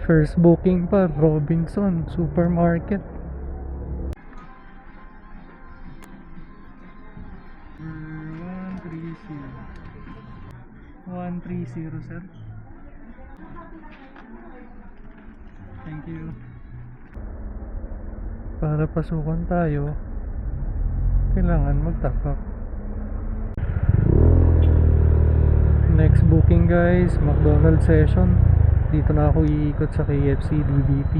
First booking pa, Robinson Supermarket. 130, sir. Thank you. Para pasukan tayo, kailangan mag-top up. Next booking guys, McDonald's session. Dito na ako iikot sa KFC DBP.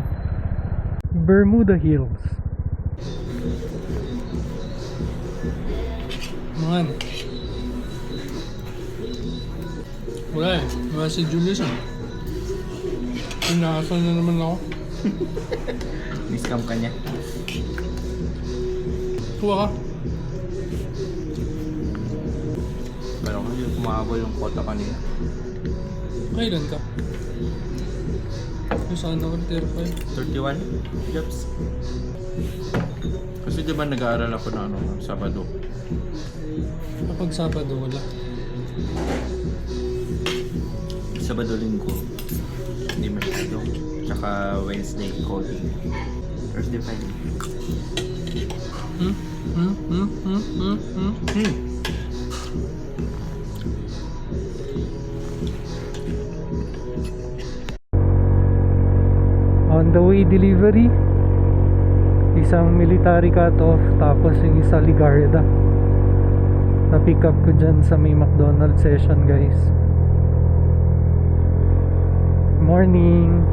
Bermuda Hills. Man. Wala eh. Wala si Julius ah. Pinakasan na naman ako. Discount ka niya. Kuha ka. Pero kung yung kumabol yung kota kanina. Kailan ka? Kung saan ako 35? 31 jobs. Kasi di ba nag-aaral ako na ano, Sabado. Kapag Sabado wala. Sabado linggo. Hindi masyado. Tsaka Wednesday coding. Thursday, Friday. On the way delivery, isang military cut-off, tapos yung isa Ligarda. Na-pick up ko dyan sa may McDonald's session guys. Morning!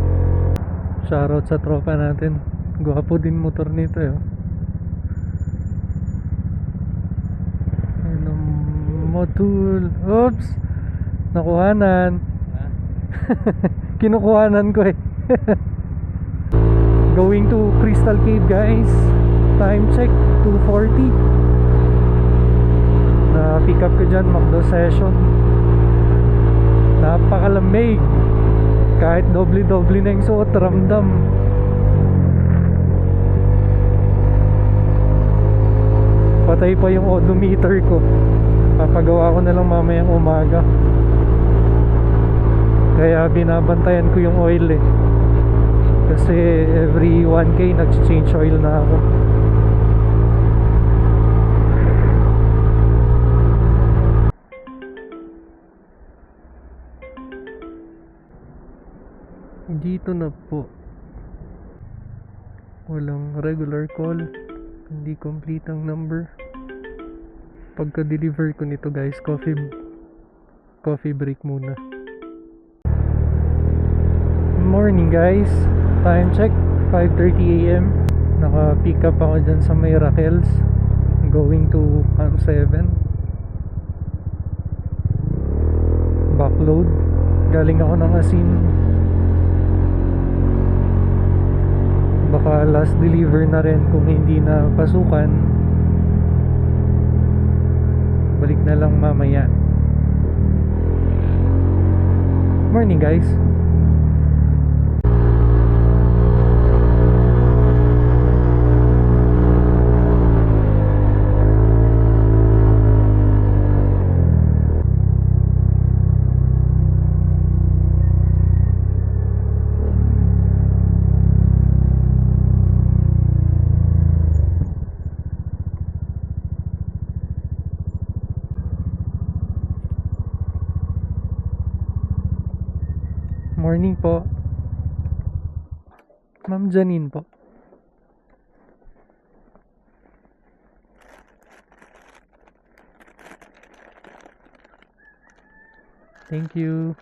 Shoutout sa tropa natin. Gwapo din motor nito eh. Ano, motul. Oops! Nakuhanan. Kinukuhanan ko eh. Going to Crystal Cave guys. Time check 2:40. Na pick up ko dyan McDo session. Napakalamig. Kahit doble-doble na yung suot, ramdam. Patay pa yung odometer ko. Papagawa ko na lang mamayang umaga. Kaya binabantayan ko yung oil eh. Kasi every 1K nag-change oil na ako. Dito na po. Walang regular call. Hindi complete ang number. Pagka-deliver ko nito guys, coffee break muna. Morning guys. Time check 5:30 AM. Naka-pick up ako dyan sa may Raquel's. Going to Camp 7. Backload. Galing ako ng Asin. Baka last deliver na rin kung hindi na pasukan. Balik na lang mamaya. Morning guys. Morning po. Ma'am Janine po. Thank you.